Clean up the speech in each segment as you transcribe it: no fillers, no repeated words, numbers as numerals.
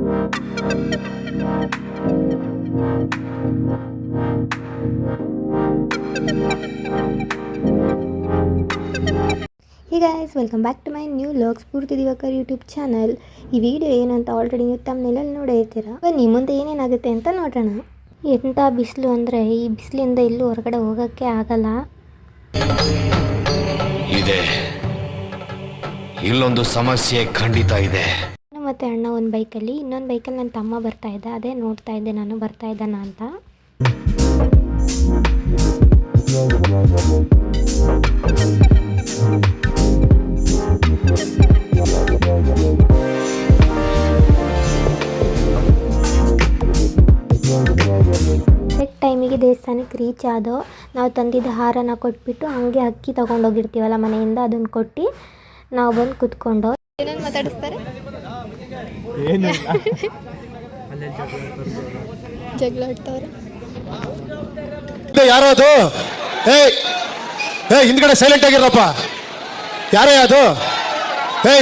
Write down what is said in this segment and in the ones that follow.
Hey guys, welcome back to my new vlog Spoorthi Diwakar YouTube channel. ಈ video ಏನಂತ already ನೀವು ತಮ್ಮನೇಲಿ ನೋಡೇ ಇರ್ತೀರ. ಬನ್ನಿ ಮುಂದೆ ಏನೇನಾಗುತ್ತೆ ಅಂತ ನೋಡೋಣ. ಎಂಥ ಬಿಸಿಲು ಅಂದರೆ ಈ ಬಿಸಿಲಿಂದ ಎಲ್ಲೂ ಹೊರಗಡೆ ಹೋಗೋಕ್ಕೆ ಆಗಲ್ಲ. ಇದೆ ಇಲ್ಲೊಂದು ಸಮಸ್ಯೆ ಖಂಡಿತ ಇದೆ. ನಾನು ಮತ್ತು ಅಣ್ಣ ಒಂದು ಬೈಕಲ್ಲಿ, ಇನ್ನೊಂದು ಬೈಕಲ್ಲಿ ನನ್ನ ತಮ್ಮ ಬರ್ತಾ ಇದ್ದ. ಅದೇ ನೋಡ್ತಾ ಇದ್ದೆ ನಾನು ಬರ್ತಾ ಇದ್ದಾನ ಅಂತ. ಕರೆಕ್ಟ್ ಟೈಮಿಗೆ ದೇವಸ್ಥಾನಕ್ಕೆ ರೀಚ್ ಆದೋ. ನಾವು ತಂದಿದ್ದ ಹಾರನ ಕೊಟ್ಬಿಟ್ಟು ಹಂಗೆ ಅಕ್ಕಿ ತೊಗೊಂಡೋಗಿರ್ತೀವಲ್ಲ ಮನೆಯಿಂದ, ಅದನ್ನು ಕೊಟ್ಟು ನಾವು ಬಂದು ಕುತ್ಕೊಂಡು ಏನೇನು ಮಾತಾಡಿಸ್ತಾರೆ. ಜಗಳ ಆಡ್ತವ್ರೆ. ಯಾರೋ ಅದು ಹಿಂದ್ಗಡೆ ಸೈಲೆಂಟ್ ಆಗಿರಪ್ಪ. ಯಾರೇ ಅದು?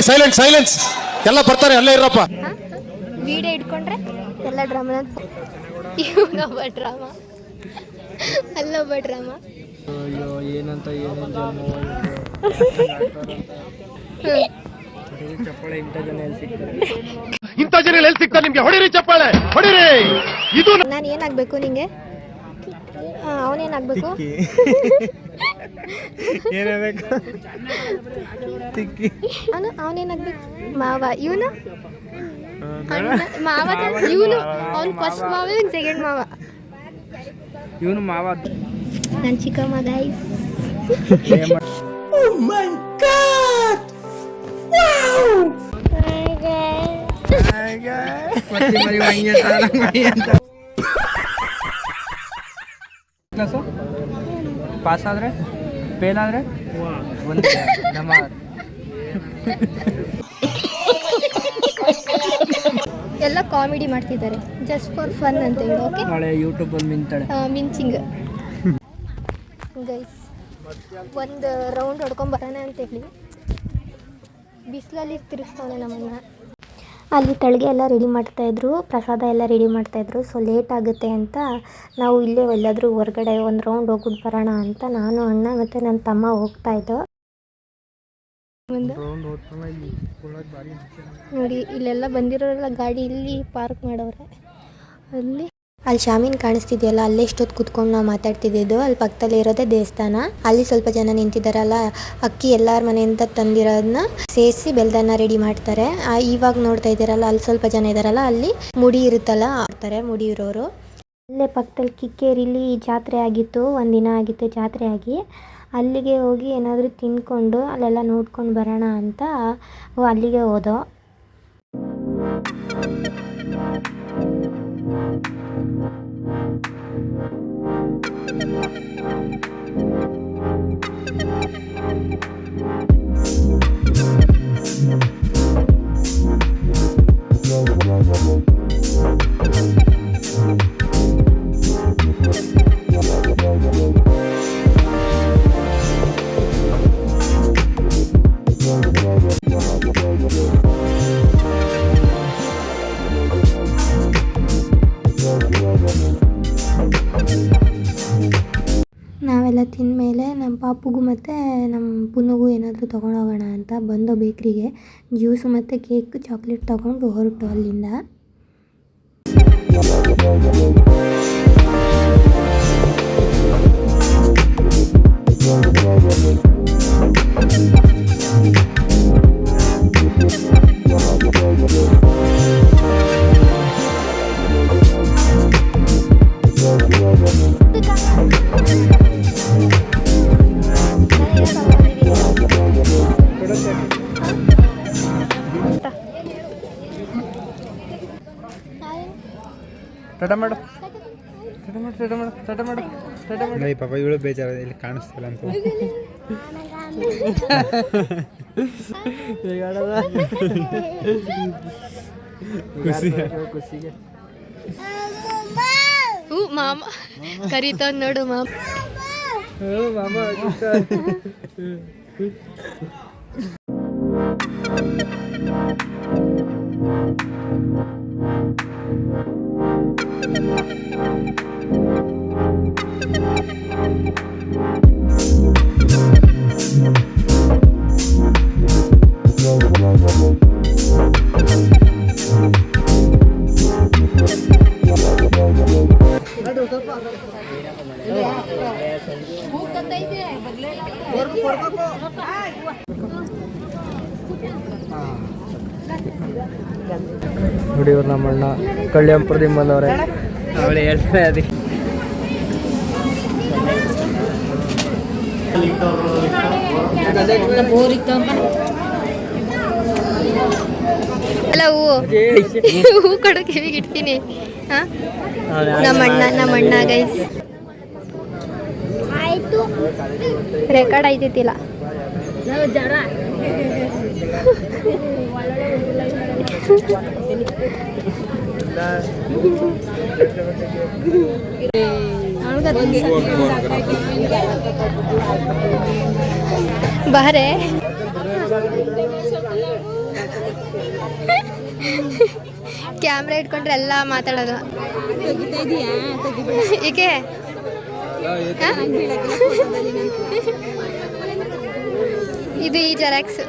ಸೈಲೆನ್ಸ್ ಎಲ್ಲ ಬರ್ತಾರೆ, ಅಲ್ಲೇ ಇರಪ್ಪ. ವಿಡಿಯೋ ಇಟ್ಕೊಂಡ್ರೆ ಎಲ್ಲ ಡ್ರಾಮಾ. ಇವನೊಬ್ಬ ಡ್ರಾಮಾ, ಅಲ್ಲೊಬ್ಬ ಡ್ರಾಮಾ. ಅಯ್ಯೋ ಏನಂತ ಚಪ್ಪಾಳೆ ಇಂಥ ಜನ ಎಲ್ಲಿ ಸಿಗ್ತಾರೆ ನಿಮ್ಗೆ? ಹೊಡಿರಿ ಚಪ್ಪಾಳೆ, ಹೊಡಿರಿ. ಇದು ನಾನು ಏನಾಗಬೇಕು ನಿಂಗೆ? ಅವನೇನಾಗಬೇಕು? ಏನಾಗಬೇಕು? ತಿಕ್ಕಿ. ಅವನೇನಾಗಬೇಕು? ಮಾವ. ಇವನು ಮಾವ. ಇವನು ಅವ್ನು ಫಸ್ಟ್ ಮಾವ, ಸೆಕೆಂಡ್ ಮಾವ. ಇವನು ಮಾವ. ನನ್ನ ಚಿಕ್ಕಮ್ಮ ಗೈಸ್. ಪಾಸ್ ಆದ್ರೆ ಫೇಲ್ ಆದ್ರೆ ಒಂದು ನಮ್ಮ ಎಲ್ಲ ಕಾಮಿಡಿ ಮಾಡ್ತಿದ್ದಾರೆ, ಜಸ್ಟ್ ಫಾರ್ ಫನ್ ಅಂತ ಹೇಳಿ. ಓಕೆ, ನಾಳೆ ಯೂಟ್ಯೂಬ್ ಅಲ್ಲಿ ಮಿಂಚಿಂಗ್ ಗೈಸ್. ಒಂದು ರೌಂಡ್ ಹೊಡ್ಕೊಂಬರೋಣ ಅಂತೇಳಿ ಬಿಸಿಲಲ್ಲಿ ತಿರುಗಿಸ್ತವನೆ ನಮ್ಮನ್ನ. ಅಲ್ಲಿ ತಳಗೆ ಎಲ್ಲ ರೆಡಿ ಮಾಡ್ತಾಯಿದ್ರು, ಪ್ರಸಾದ ಎಲ್ಲ ರೆಡಿ ಮಾಡ್ತಾಯಿದ್ರು. ಸೊ ಲೇಟ್ ಆಗುತ್ತೆ ಅಂತ ನಾವು ಇಲ್ಲೇ ಎಲ್ಲಾದರೂ ಹೊರಗಡೆ ಒಂದು ರೌಂಡ್ ಹೋಗ್ಬಿಟ್ಟು ಬರೋಣ ಅಂತ ನಾನು, ಅಣ್ಣ ಮತ್ತು ನನ್ನ ತಮ್ಮ ಹೋಗ್ತಾಯಿದ್ದೋ. ನೋಡಿ ಇಲ್ಲೆಲ್ಲ ಬಂದಿರೋರೆಲ್ಲ ಗಾಡಿ ಇಲ್ಲಿ ಪಾರ್ಕ್ ಮಾಡವ್ರೆ. ಅಲ್ಲಿ ಶಾಮೀನ್ ಕಾಣಿಸ್ತಿದೆಯಲ್ಲ, ಅಲ್ಲೇ ಎಷ್ಟೊತ್ತು ಕೂತ್ಕೊಂಡು ನಾವು ಮಾತಾಡ್ತಿದ್ದು. ಅಲ್ಲಿ ಪಕ್ಕದಲ್ಲಿ ಇರೋದೇ ದೇವಸ್ಥಾನ. ಅಲ್ಲಿ ಸ್ವಲ್ಪ ಜನ ನಿಂತಿದ್ದಾರಲ್ಲ, ಅಕ್ಕಿ ಎಲ್ಲರ ಮನೆಯಿಂದ ತಂದಿರೋದನ್ನ ಸೇರಿಸಿ ಬೆಲ್ದನ್ನ ರೆಡಿ ಮಾಡ್ತಾರೆ. ಇವಾಗ ನೋಡ್ತಾ ಇದ್ದೀರಲ್ಲ, ಅಲ್ಲಿ ಸ್ವಲ್ಪ ಜನ ಇದ್ದಾರಲ್ಲ, ಅಲ್ಲಿ ಮುಡಿ ಇರುತ್ತಲ್ಲ, ಆಡ್ತಾರೆ ಮುಡಿ ಇರೋರು. ಅಲ್ಲೇ ಪಕ್ಕದಲ್ಲಿ ಕಿಕ್ಕೇರಿಲಿ ಜಾತ್ರೆ ಆಗಿತ್ತು, ಒಂದಿನ ಆಗಿತ್ತು ಜಾತ್ರೆ ಆಗಿ. ಅಲ್ಲಿಗೆ ಹೋಗಿ ಏನಾದರೂ ತಿನ್ಕೊಂಡು ಅಲ್ಲೆಲ್ಲ ನೋಡ್ಕೊಂಡು ಬರೋಣ ಅಂತ ಅಲ್ಲಿಗೆ ಹೋದೋ. ನಾವೆಲ್ಲ ತಿಂದಮೇಲೆ ನಮ್ಮ ಪಾಪುಗೂ ಮತ್ತು ನಮ್ಮ ಪುನಗೂ ಏನಾದರೂ ತೊಗೊಂಡೋಗೋಣ ಅಂತ ಬಂದೋ ಬೇಕ್ರಿಗೆ. ಜ್ಯೂಸು ಮತ್ತು ಕೇಕ್, ಚಾಕ್ಲೇಟ್ ತೊಗೊಂಡು ಹೊರಟು ಅಲ್ಲಿಂದ. ಪಾಪ ಇವಳು ಬೇಜಾರ, ಇಲ್ಲಿ ಕಾಣಿಸ್ತಿಲ್ಲ ಅಂತ. ಖುಷಿಗೆ ಮಾಮ ಕರೀತಾವ ನೋಡು. ಮಾಮ ನೋಡಿ ಇವ್ರು ನಮ್ಮ ಅಣ್ಣ ಕಳ್ಳಿಯಂ ಪ್ರದೀಪ್ ಬಂದವ್ರೆ. ಅವಳೆ ಹೇಳ್ತಾರೆ ಅದಕ್ಕೆ ಅಲ್ಲ ಹೂ ಕೊಡು ಕಿವಿಗೆ ಇಡ್ತೀನಿ. ಹಾಂ ನಮ್ಮ ಅಣ್ಣ ಗೈಸ್ ರೆಕಾರ್ಡ್ ಆಯ್ತಿಲ್ಲ. ಬಾರೆ ಕ್ಯಾಮ್ರಾ ಇಟ್ಕೊಂಡ್ರೆ ಎಲ್ಲ ಮಾತಾಡೋದು. ಏಕೆ ಇದು ಈ ಜೆರಾಕ್ಸ್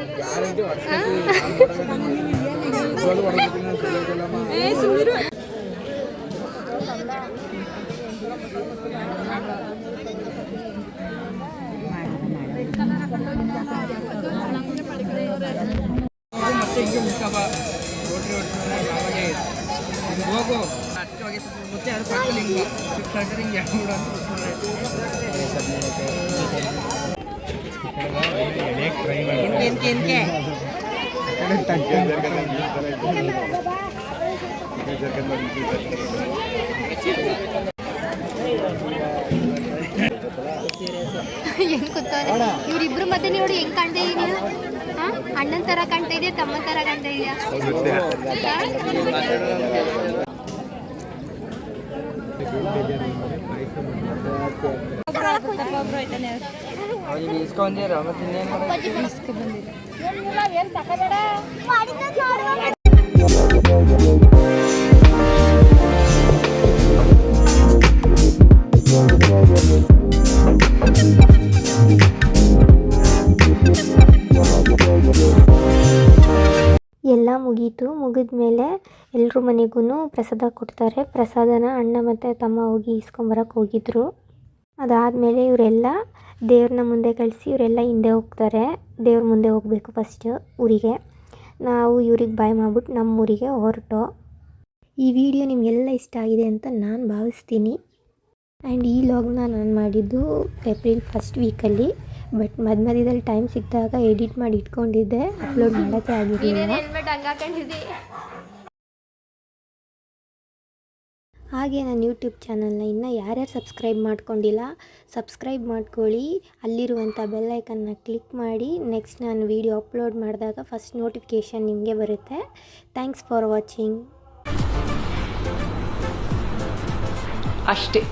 ಹೆಂಗ್ ಕೂತವ್ರೆ ಇವ್ರಿಬ್ರು ಮಧ್ಯೆ ನೋಡಿ ಹೆಂಗ್ ಕಾಣ್ತಾ ಇದೀನಿ. ಅಣ್ಣನ ತರ ಕಾಣ್ತಾ ಇದೆಯಾ ತಮ್ಮನ ತರ ಕಾಣ್ತಾ ಇದೆಯಾ? ಇಸ್ಕೊಂಡಿರ ಮತ್ತೆ ಎಲ್ಲ ಮುಗೀತು. ಮುಗಿದ್ಮೇಲೆ ಎಲ್ಲರೂ ಮನೆಗೂ ಪ್ರಸಾದ ಕೊಡ್ತಾರೆ. ಪ್ರಸಾದನ ಅಣ್ಣ ಮತ್ತು ತಮ್ಮ ಹೋಗಿ ಇಸ್ಕೊಂಬರಕ್ಕೆ ಹೋಗಿದ್ರು. ಅದಾದಮೇಲೆ ಇವರೆಲ್ಲ ದೇವ್ರನ್ನ ಮುಂದೆ ಕಳಿಸಿ ಇವರೆಲ್ಲ ಹಿಂದೆ ಹೋಗ್ತಾರೆ. ದೇವ್ರ ಮುಂದೆ ಹೋಗಬೇಕು ಫಸ್ಟ್ ಊರಿಗೆ. ನಾವು ಇವ್ರಿಗೆ ಬಾಯ್ ಮಾಡ್ಬಿಟ್ಟು ನಮ್ಮ ಊರಿಗೆ ಹೊರಟು. ಈ ವಿಡಿಯೋ ನಿಮಗೆಲ್ಲ ಇಷ್ಟ ಆಗಿದೆ ಅಂತ ನಾನು ಭಾವಿಸ್ತೀನಿ. ಆ್ಯಂಡ್ ಈ ಲಾಗ್ನ ನಾನು ಮಾಡಿದ್ದು ಏಪ್ರಿಲ್ ಫಸ್ಟ್ ವೀಕಲ್ಲಿ. ಬಟ್ ಮಧ್ಯದಲ್ಲಿ ಟೈಮ್ ಸಿಕ್ಕಿದಾಗ ಎಡಿಟ್ ಮಾಡಿ ಇಟ್ಕೊಂಡಿದ್ದೆ, ಅಪ್ಲೋಡ್ ಮಾಡೋಕ್ಕೆ ಆಗಿರಲಿಲ್ಲ. ಹಾಗೆ ನನ್ನ ಯೂಟ್ಯೂಬ್ ಚಾನಲ್ನ ಇನ್ನೂ ಯಾರ್ಯಾರು ಸಬ್ಸ್ಕ್ರೈಬ್ ಮಾಡ್ಕೊಂಡಿಲ್ಲ ಸಬ್ಸ್ಕ್ರೈಬ್ ಮಾಡ್ಕೊಳ್ಳಿ. ಅಲ್ಲಿರುವಂಥ ಬೆಲ್ಲೈಕನ್ನ ಕ್ಲಿಕ್ ಮಾಡಿ. ನೆಕ್ಸ್ಟ್ ನಾನು ವೀಡಿಯೋ ಅಪ್ಲೋಡ್ ಮಾಡಿದಾಗ ಫಸ್ಟ್ ನೋಟಿಫಿಕೇಷನ್ ನಿಮಗೆ ಬರುತ್ತೆ. Thanks for watching. ಅಷ್ಟೇ.